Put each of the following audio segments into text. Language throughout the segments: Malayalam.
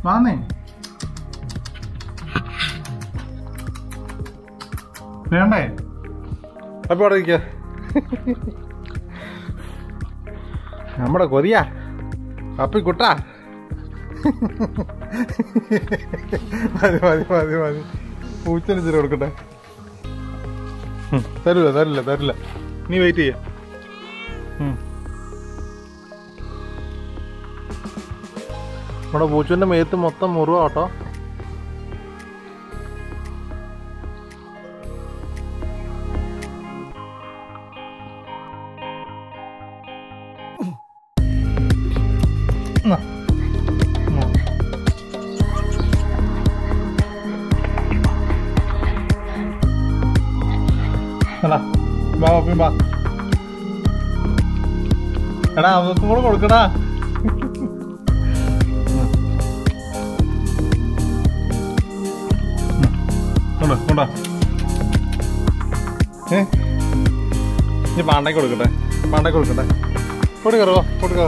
വാന്നേ. വേണ്ടേ? അപ്പൊ അവിടെ ഇരിക്ക. നമ്മുടെ കൊതിയാ പപ്പിക്കുട്ടാ. മതി മതി മതി മതി. പൂച്ചന് ഇച്ചിരി കൊടുക്കട്ടെ. തരില്ല തരില്ല തരില്ല. നീ വെയിറ്റ് ചെയ്യ. നമ്മുടെ പൂച്ചന്റെ മേത്ത് മൊത്തം മുറിവാ കേട്ടോ. എടാ അവർക്കും കൂടെ കൊടുക്കടാ. കൊണ്ടാ ഇനി പാണ്ടയ്ക്ക് കൊടുക്കട്ടെ. പാണ്ടയ്ക്ക് കൊടുക്കട്ടെ. കൊടുക്കറോ കൊടുക്കോ.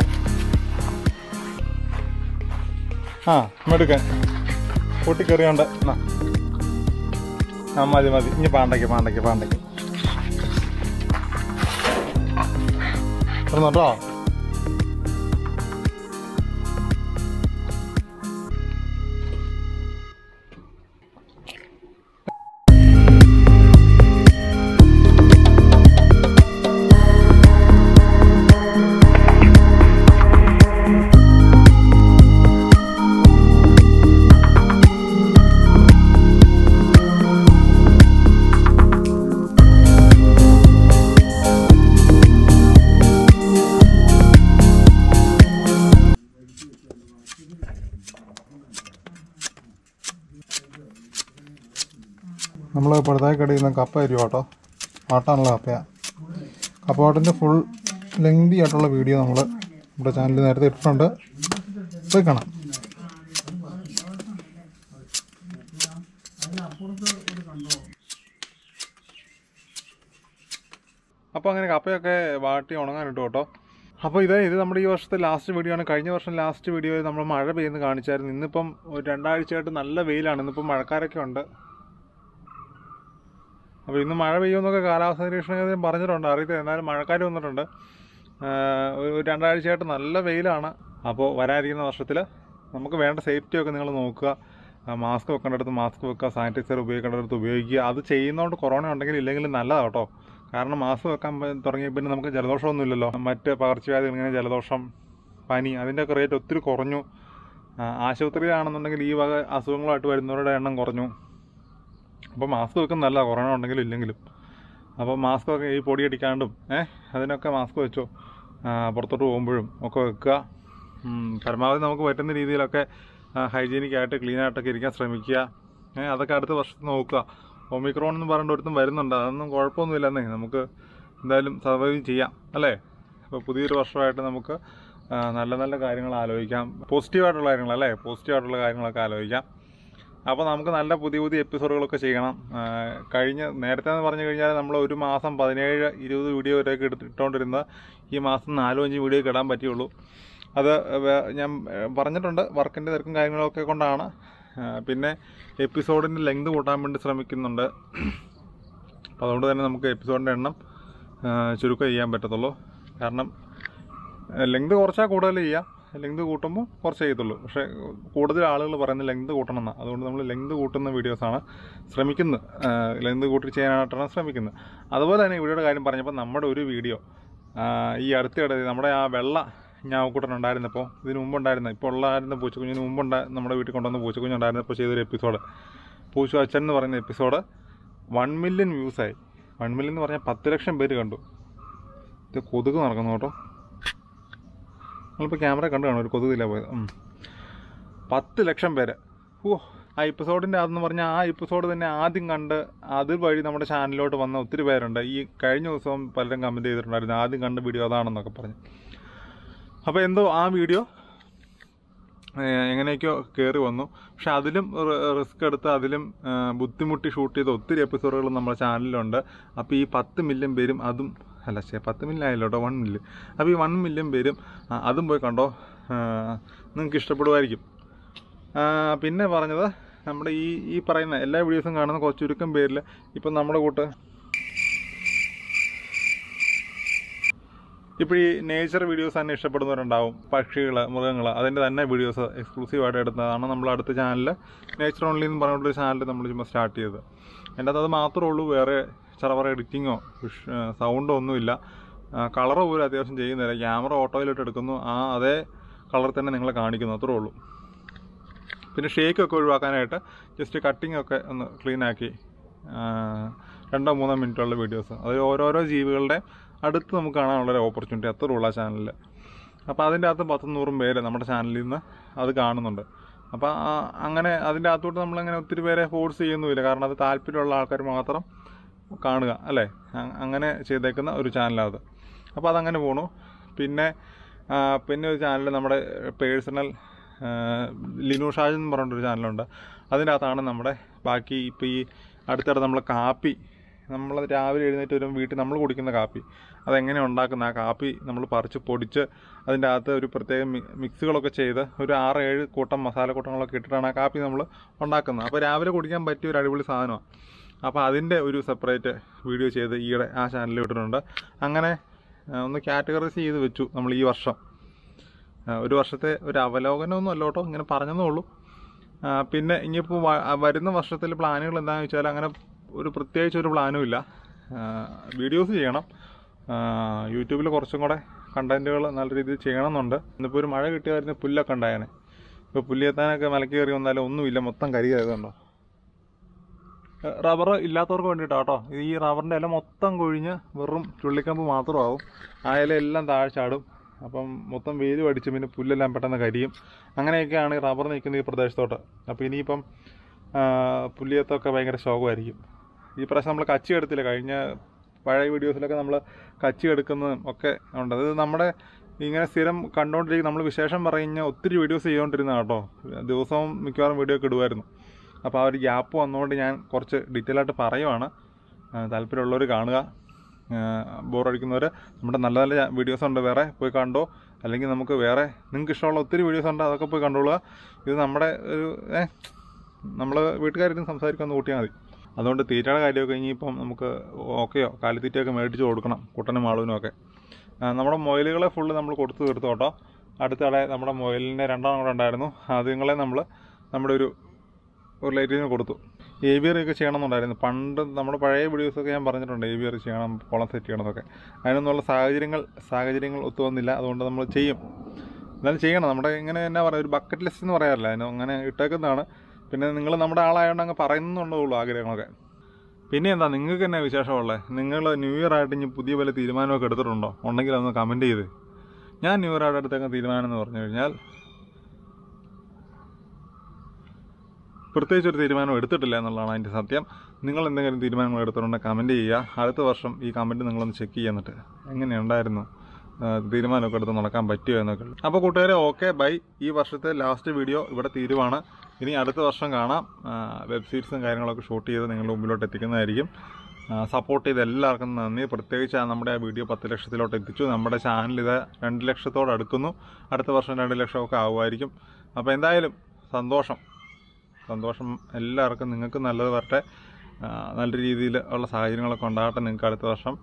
ആ മെടുക്കാൻ പൊട്ടിക്കറിയോണ്ട്. ആ മതി മതി. ഇനി പാണ്ടയ്ക്ക് പാണ്ടയ്ക്ക് പാണ്ടയ്ക്ക് കേട്ടോ. നമ്മൾ പടുതായി കടിയുന്ന കപ്പ അരിയും കേട്ടോ. ആട്ടാനുള്ള കപ്പയാണ്. കപ്പവാട്ടിൻ്റെ ഫുൾ ലെങ്തി ആയിട്ടുള്ള വീഡിയോ നമ്മൾ നമ്മുടെ ചാനലിൽ നേരത്തെ ഇട്ടിട്ടുണ്ട്. പോയി കാണാം. അപ്പോൾ അങ്ങനെ കപ്പയൊക്കെ വാട്ടി ഉണങ്ങാനിട്ടു കേട്ടോ. അപ്പോൾ ഇത് നമ്മുടെ ഈ വർഷത്തെ ലാസ്റ്റ് വീഡിയോ ആണ്. കഴിഞ്ഞ വർഷം ലാസ്റ്റ് വീഡിയോയിൽ നമ്മൾ മഴ പെയ്യുന്നത് കാണിച്ചായിരുന്നു. ഇന്നിപ്പം ഒരു 2 ആഴ്ചയായിട്ട് നല്ല വെയിലാണ്. ഇന്നിപ്പം മഴക്കാരൊക്കെ ഉണ്ട്. അപ്പോൾ ഇന്ന് മഴ പെയ്യുമെന്നൊക്കെ കാലാവസ്ഥ നിരീക്ഷണം പറഞ്ഞിട്ടുണ്ട്. അറിയത്തില്ല, എന്നാലും മഴക്കാർ വന്നിട്ടുണ്ട്. ഒരു 2 ആഴ്ചയായിട്ട് നല്ല വെയിലാണ്. അപ്പോൾ വരാനിരിക്കുന്ന വർഷത്തിൽ നമുക്ക് വേണ്ട സേഫ്റ്റിയൊക്കെ നിങ്ങൾ നോക്കുക. മാസ്ക് വെക്കേണ്ടടുത്ത് മാസ്ക് വെക്കുക, സാനിറ്റൈസർ ഉപയോഗിക്കേണ്ടടുത്ത് ഉപയോഗിക്കുക. അത് ചെയ്യുന്നതുകൊണ്ട് കൊറോണ ഉണ്ടെങ്കിൽ ഇല്ലെങ്കിലും നല്ലതാണ് കേട്ടോ. കാരണം മാസ്ക് വെക്കാൻ തുടങ്ങിയ പിന്നെ നമുക്ക് ജലദോഷമൊന്നുമില്ലല്ലോ. മറ്റ് പകർച്ചവ്യാധികൾ ഇങ്ങനെ ജലദോഷം, പനി, അതിൻ്റെയൊക്കെ റേറ്റ് ഒത്തിരി കുറഞ്ഞു. ആശുപത്രിയിലാണെന്നുണ്ടെങ്കിൽ ഈ വക അസുഖങ്ങളായിട്ട് വരുന്നവരുടെ എണ്ണം കുറഞ്ഞു. അപ്പോൾ മാസ്ക് വെക്കുന്ന നല്ല കൊറോണ ഉണ്ടെങ്കിലും ഇല്ലെങ്കിലും. അപ്പോൾ മാസ്ക് ഒക്കെ ഈ പൊടിയടിക്കാണ്ടും അതിനൊക്കെ മാസ്ക് വെച്ചോ. പുറത്തോട്ട് പോകുമ്പോഴും ഒക്കെ വെക്കുക. പരമാവധി നമുക്ക് പറ്റുന്ന രീതിയിലൊക്കെ ഹൈജീനിക്കായിട്ട് ക്ലീനായിട്ടൊക്കെ ഇരിക്കാൻ ശ്രമിക്കുക. അതൊക്കെ അടുത്ത വർഷത്തിൽ നോക്കുക. ഒമിക്രോൺ എന്ന് പറഞ്ഞിട്ട് ഒരുത്തും വരുന്നുണ്ട്. അതൊന്നും കുഴപ്പമൊന്നുമില്ലെന്നേ. നമുക്ക് എന്തായാലും സർവൈവ് ചെയ്യാം അല്ലേ. അപ്പോൾ പുതിയൊരു വർഷമായിട്ട് നമുക്ക് നല്ല നല്ല കാര്യങ്ങൾ ആലോചിക്കാം. പോസിറ്റീവായിട്ടുള്ള കാര്യങ്ങളല്ലേ, പോസിറ്റീവായിട്ടുള്ള കാര്യങ്ങളൊക്കെ ആലോചിക്കാം. അപ്പോൾ നമുക്ക് നല്ല പുതിയ പുതിയ എപ്പിസോഡുകളൊക്കെ ചെയ്യണം. നേരത്തെ എന്ന് പറഞ്ഞു കഴിഞ്ഞാൽ നമ്മൾ ഒരു മാസം 17-20 വീഡിയോ വരെയൊക്കെ ഇട്ടുകൊണ്ടിരുന്നത് ഈ മാസം 4-5 വീഡിയോ ഇടാൻ പറ്റുള്ളൂ. അത് ഞാൻ പറഞ്ഞിട്ടുണ്ട്, വർക്കിൻ്റെ തിരക്കും കാര്യങ്ങളൊക്കെ കൊണ്ടാണ്. പിന്നെ എപ്പിസോഡിൻ്റെ ലെങ്ത് കൂട്ടാൻ വേണ്ടി ശ്രമിക്കുന്നുണ്ട്. അപ്പോൾ അതുകൊണ്ട് തന്നെ നമുക്ക് എപ്പിസോഡിൻ്റെ എണ്ണം ചുരുക്കം ചെയ്യാൻ പറ്റത്തുള്ളൂ. കാരണം ലെങ്ത് കുറച്ചാൽ കൂടുതൽ ചെയ്യാം, ലെങ്ത് കൂട്ടുമ്പോൾ കുറച്ച് ചെയ്യത്തുള്ളൂ. പക്ഷേ കൂടുതൽ ആളുകൾ പറയുന്നത് ലെങ്ത് കൂട്ടണം എന്നാണ്. അതുകൊണ്ട് നമ്മൾ ലെങ്ത് കൂട്ടുന്ന വീഡിയോസാണ് ശ്രമിക്കുന്നത്. ലെങ്ത് കൂട്ടി ചെയ്യാനായിട്ടാണ് ശ്രമിക്കുന്നത്. അതുപോലെ തന്നെ വീഡിയോയുടെ കാര്യം പറഞ്ഞപ്പോൾ നമ്മുടെ ഒരു വീഡിയോ ഈ അടുത്തിടെ നമ്മുടെ ആ വെള്ള ഞാവക്കൂട്ടനുണ്ടായിരുന്നപ്പോൾ, ഇതിന് മുമ്പുണ്ടായിരുന്ന ഇപ്പോൾ ഉള്ളായിരുന്ന പൂച്ചക്കുഞ്ഞിന് നമ്മുടെ വീട്ടിൽ കൊണ്ടുവന്ന പൂച്ചക്കുഞ്ഞുണ്ടായിരുന്നപ്പോൾ ചെയ്തൊരു എപ്പിസോഡ്, പൂച്ച അച്ഛൻ എന്ന് പറയുന്ന എപ്പിസോഡ് 1 മില്യൺ വ്യൂസായി. 1 മില്യൺ എന്ന് പറഞ്ഞാൽ 10 ലക്ഷം പേര് കണ്ടു. ഇത് കൊതുക് നടക്കുന്നു കേട്ടോ. നിങ്ങളിപ്പോൾ ക്യാമറ കണ്ടു കാണും, ഒരു കൊതുകില്ല പോയത്. 10 ലക്ഷം പേര്. ആ എപ്പിസോഡിൻ്റെ അതെന്ന് പറഞ്ഞാൽ ആ എപ്പിസോഡ് തന്നെ ആദ്യം കണ്ട് അതുവഴി നമ്മുടെ ചാനലിലോട്ട് വന്ന ഒത്തിരി പേരുണ്ട്. ഈ കഴിഞ്ഞ ദിവസം പലരും കമൻറ്റ് ചെയ്തിട്ടുണ്ടായിരുന്നു ആദ്യം കണ്ട വീഡിയോ അതാണെന്നൊക്കെ പറഞ്ഞ്. അപ്പോൾ എന്തോ ആ വീഡിയോ എങ്ങനെയൊക്കെയോ കയറി വന്നു. പക്ഷെ അതിലും റിസ്ക് എടുത്ത് അതിലും ബുദ്ധിമുട്ടി ഷൂട്ട് ചെയ്ത ഒത്തിരി എപ്പിസോഡുകൾ നമ്മുടെ ചാനലിലുണ്ട്. അപ്പോൾ ഈ 10 മില്യൺ പേരും അതും 10 മില്യൺ ആയില്ലോ കേട്ടോ, 1 മില്യൺ. അപ്പോൾ ഈ 1 മില്യൺ പേരും അതും പോയി കണ്ടോ. നിങ്ങൾക്ക് ഇഷ്ടപ്പെടുമായിരിക്കും. പിന്നെ പറഞ്ഞത് നമ്മുടെ ഈ പറയുന്ന എല്ലാ വീഡിയോസും കാണുന്ന കുറച്ച് ചുരുക്കം പേരിൽ ഇപ്പം നമ്മുടെ കൂട്ട് ഇപ്പോൾ ഈ നേച്ചർ വീഡിയോസ് തന്നെ ഇഷ്ടപ്പെടുന്നവരുണ്ടാവും. പക്ഷികൾ, മൃഗങ്ങൾ, അതിൻ്റെ തന്നെ വീഡിയോസ് എക്സ്ക്ലൂസീവായിട്ട് എടുത്തതാണ് നമ്മൾ അടുത്ത ചാനൽ നേച്ചർ ഓൺലി എന്ന് പറഞ്ഞിട്ടൊരു ചാനൽ നമ്മൾ ചുമ്മാ സ്റ്റാർട്ട് ചെയ്തത്. എൻ്റെ അത് മാത്രമേ ഉള്ളൂ, വേറെ ചറവറ എഡിറ്റിങ്ങോ സൗണ്ടോ ഒന്നുമില്ല. കളറ് പോലും അത്യാവശ്യം ചെയ്യുന്നില്ല. ക്യാമറ ഓട്ടോയിലിട്ട് എടുക്കുന്നു, അതേ കളർ തന്നെ നിങ്ങളെ കാണിക്കുന്നു, അത്രേ ഉള്ളൂ. പിന്നെ ഷേക്കൊക്കെ ഒഴിവാക്കാനായിട്ട് ജസ്റ്റ് കട്ടിങ്ങൊക്കെ ഒന്ന് ക്ലീനാക്കി 2-3 മിനിറ്റുള്ള വീഡിയോസ്, അത് ഓരോരോ ജീവികളുടെ അടുത്ത് നമുക്ക് കാണാനുള്ളൊരു ഓപ്പർച്യൂണിറ്റി അത്രേ ഉള്ള ചാനലിൽ. അപ്പോൾ അതിൻ്റെ അകത്ത് 10-100 പേര് നമ്മുടെ ചാനലിൽ നിന്ന് അത് കാണുന്നുണ്ട്. അപ്പോൾ അങ്ങനെ അതിൻ്റെ അകത്തോട്ട് നമ്മളങ്ങനെ ഒത്തിരി പേരെ ഫോഴ്സ് ചെയ്യുന്നുമില്ല, കാരണം അത് താല്പര്യമുള്ള ആൾക്കാർ മാത്രം കാണുക അല്ലേ, അങ്ങനെ ചെയ്തേക്കുന്ന ഒരു ചാനലാണ്. അപ്പോൾ അതങ്ങനെ പോണു. പിന്നെ ഒരു ചാനൽ നമ്മുടെ പേഴ്സണൽ ലിനുഷാജ് എന്ന് പറഞ്ഞിട്ടൊരു ചാനലുണ്ട്. അതിൻ്റെ അകത്താണ് നമ്മുടെ ബാക്കി ഇപ്പോൾ ഈ അടുത്തിടെ നമ്മൾ കാപ്പി, നമ്മൾ രാവിലെ എഴുന്നേറ്റ് വരും വീട്ടിൽ നമ്മൾ കുടിക്കുന്ന കാപ്പി, അതെങ്ങനെ ഉണ്ടാക്കുന്ന ആ കാപ്പി നമ്മൾ പറിച്ച് പൊടിച്ച് അതിൻ്റെ അകത്ത് ഒരു പ്രത്യേക മിക്സുകളൊക്കെ ചെയ്ത് ഒരു 6-7 കൂട്ടം മസാലക്കൂട്ടങ്ങളൊക്കെ ഇട്ടിട്ടാണ് ആ കാപ്പി നമ്മൾ ഉണ്ടാക്കുന്നത്. അപ്പോൾ രാവിലെ കുടിക്കാൻ പറ്റിയ ഒരു അടിപൊളി സാധനമാണ്. അപ്പോൾ അതിൻ്റെ ഒരു സെപ്പറേറ്റ് വീഡിയോ ചെയ്ത് ഈയിടെ ആ ചാനലിൽ ഇട്ടിട്ടുണ്ട്. അങ്ങനെ ഒന്ന് കാറ്റഗറൈസ് ചെയ്ത് വെച്ചു നമ്മൾ ഈ വർഷം. ഒരു വർഷത്തെ ഒരു അവലോകനമൊന്നും അല്ല കേട്ടോ, ഇങ്ങനെ പറഞ്ഞതേ ഉള്ളൂ. പിന്നെ ഇനിയിപ്പോൾ വരുന്ന വർഷത്തിൽ പ്ലാനുകൾ എന്താണെന്ന് വെച്ചാൽ അങ്ങനെ ഒരു പ്രത്യേകിച്ചൊരു പ്ലാനും ഇല്ല. വീഡിയോസ് ചെയ്യണം, യൂട്യൂബിൽ കുറച്ചും കൂടെ കണ്ടൻറ്റുകൾ നല്ല രീതിയിൽ ചെയ്യണമെന്നുണ്ട്. ഇന്നിപ്പോൾ ഒരു മഴ കിട്ടിയായിരുന്നു പുല്ലൊക്കെ ഉണ്ടായേനെ. ഇപ്പോൾ പുല്ലിയെത്താനൊക്കെ മലക്ക് കയറി വന്നാലും ഒന്നുമില്ല, മൊത്തം കരിയായതുണ്ടോ. റബ്ബർ ഇല്ലാത്തവർക്ക് വേണ്ടിയിട്ടാണ് കേട്ടോ. ഈ റബ്ബറിൻ്റെ ഇല മൊത്തം കൊഴിഞ്ഞ് വെറും ചുള്ളിക്കമ്പ് മാത്രമാവും. ആ ഇല എല്ലാം താഴെ ചാടും. അപ്പം മൊത്തം വെയിൽ അടിച്ച് പിന്നെ പുല്ലെല്ലാം പെട്ടെന്ന് കരിയും. അങ്ങനെയൊക്കെയാണ് ഈ റബ്ബർ നിൽക്കുന്ന ഈ പ്രദേശത്തോട്ട്. അപ്പോൾ ഇനിയിപ്പം പുല്ലിയത്തൊക്കെ ഭയങ്കര ശോകമായിരിക്കും. ഈ പ്രാവശ്യം നമ്മൾ കച്ചി എടുത്തില്ല, കഴിഞ്ഞ പഴയ വീഡിയോസിലൊക്കെ നമ്മൾ കച്ചി എടുക്കുന്നതും ഒക്കെ ഉണ്ട്. അത് നമ്മുടെ ഇങ്ങനെ സ്ഥിരം കണ്ടുകൊണ്ടിരിക്കും, നമ്മൾ വിശേഷം പറഞ്ഞ ഒത്തിരി വീഡിയോസ് ചെയ്തുകൊണ്ടിരുന്നതാണ് കേട്ടോ. ദിവസവും മിക്കവാറും വീഡിയോ ഒക്കെ ഇടുമായിരുന്നു. അപ്പോൾ ആ ഒരു ഗ്യാപ്പ് വന്നുകൊണ്ട് ഞാൻ കുറച്ച് ഡീറ്റെയിൽ ആയിട്ട് പറയുവാണ്. താല്പര്യമുള്ളവർ കാണുക. ബോറടിക്കുന്നവർ നമ്മുടെ നല്ല നല്ല വീഡിയോസ് ഉണ്ട്, വേറെ പോയി കണ്ടോ. അല്ലെങ്കിൽ നമുക്ക് വേറെ നിങ്ങൾക്ക് ഇഷ്ടമുള്ള ഒത്തിരി വീഡിയോസ് ഉണ്ട്, അതൊക്കെ പോയി കണ്ടോളുക. ഇത് നമ്മുടെ ഒരു നമ്മൾ വീട്ടുകാരിരുന്ന് സംസാരിക്കാൻ കൂട്ടിയാൽ മതി. അതുകൊണ്ട് തീറ്റയുടെ കാര്യമൊക്കെ ഇനിയിപ്പം നമുക്ക് ഓക്കെയോ കാലിത്തീറ്റയൊക്കെ മേടിച്ച് കൊടുക്കണം, കുട്ടനും മാളുവിനും ഒക്കെ. നമ്മുടെ മൊയിലുകളെ ഫുള്ള് നമ്മൾ കൊടുത്തു തീർത്തു കേട്ടോ. അടുത്തിടെ നമ്മുടെ മൊയിലിൻ്റെ 2 കൂടെ ഉണ്ടായിരുന്നു, അതുങ്ങളെ നമ്മൾ നമ്മുടെ ഒരു ലൈറ്റിന് കൊടുത്തു. ഏവിയറിയൊക്കെ ചെയ്യണമെന്നുണ്ടായിരുന്നു. പണ്ട് നമ്മുടെ പഴയ വീഡിയോസൊക്കെ ഞാൻ പറഞ്ഞിട്ടുണ്ട്, ഏവിയറി ചെയ്യണം, കുളം സെറ്റ് ചെയ്യണമെന്നൊക്കെ. അതിനൊന്നുള്ള സാഹചര്യങ്ങൾ ഒത്തു വന്നില്ല. അതുകൊണ്ട് നമ്മൾ ചെയ്യും, എന്നാലും ചെയ്യണം. നമ്മുടെ ഇങ്ങനെ എന്നാ പറയുക, ഒരു ബക്കറ്റ് ലിസ്റ്റ് എന്ന് പറയാറില്ല, അതിന് അങ്ങനെ ഇട്ടേക്കുന്നതാണ്. പിന്നെ നിങ്ങൾ നമ്മുടെ ആളായതുകൊണ്ട് അങ്ങ് പറയുന്നുള്ളൂ ആഗ്രഹങ്ങളൊക്കെ. പിന്നെ എന്താ നിങ്ങൾക്ക് എന്നാ വിശേഷമുള്ളത്? നിങ്ങൾ ന്യൂ ഇയർ ആയിട്ട് ഇനി പുതിയ വല്ല തീരുമാനമൊക്കെ എടുത്തിട്ടുണ്ടോ? ഉണ്ടെങ്കിൽ അതൊന്ന് കമൻറ്റ് ചെയ്ത്. ഞാൻ ന്യൂ ഇയർ ആയിട്ട് എടുത്തേക്കുന്ന തീരുമാനം എന്ന് പറഞ്ഞു കഴിഞ്ഞാൽ പ്രത്യേകിച്ചൊരു തീരുമാനം എടുത്തിട്ടില്ല എന്നുള്ളതാണ് അതിൻ്റെ സത്യം. നിങ്ങൾ എന്തെങ്കിലും തീരുമാനങ്ങൾ എടുത്തിട്ടുണ്ടെങ്കിൽ കമൻറ്റ് ചെയ്യുക. അടുത്ത വർഷം ഈ കമൻറ്റ് നിങ്ങളൊന്ന് ചെക്ക് ചെയ്യുക, എന്നിട്ട് എങ്ങനെയുണ്ടായിരുന്നു, തീരുമാനമൊക്കെ എടുത്ത് നടക്കാൻ പറ്റുമോ എന്നൊക്കെ. അപ്പോൾ കൂട്ടുകാരെ, ഓക്കെ ബൈ. ഈ വർഷത്തെ ലാസ്റ്റ് വീഡിയോ ഇവിടെ തീരുവാണ്. ഇനി അടുത്ത വർഷം കാണാം. വെബ് സീരീസും കാര്യങ്ങളൊക്കെ ഷൂട്ട് ചെയ്ത് നിങ്ങളുടെ മുമ്പിലോട്ട് എത്തിക്കുന്നതായിരിക്കും. സപ്പോർട്ട് ചെയ്ത് എല്ലാവർക്കും നന്ദി. പ്രത്യേകിച്ച് നമ്മുടെ ആ വീഡിയോ 10 ലക്ഷത്തിലോട്ട് എത്തിച്ചു. നമ്മുടെ ചാനൽ ഇത് 2 ലക്ഷത്തോട് അടുക്കുന്നു. അടുത്ത വർഷം 2 ലക്ഷമൊക്കെ ആവുമായിരിക്കും. അപ്പോൾ എന്തായാലും സന്തോഷം എല്ലാവർക്കും. നിങ്ങൾക്ക് നല്ലത് വരട്ടെ, നല്ല രീതിയിൽ ഉള്ള സാഹചര്യങ്ങളൊക്കെ ഉണ്ടാകട്ടെ നിങ്ങൾക്ക് അടുത്ത വർഷം.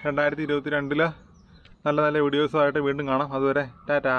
2022 നല്ല വീഡിയോസുമായിട്ട് വീണ്ടും കാണാം. അതുവരെ ടാറ്റാ.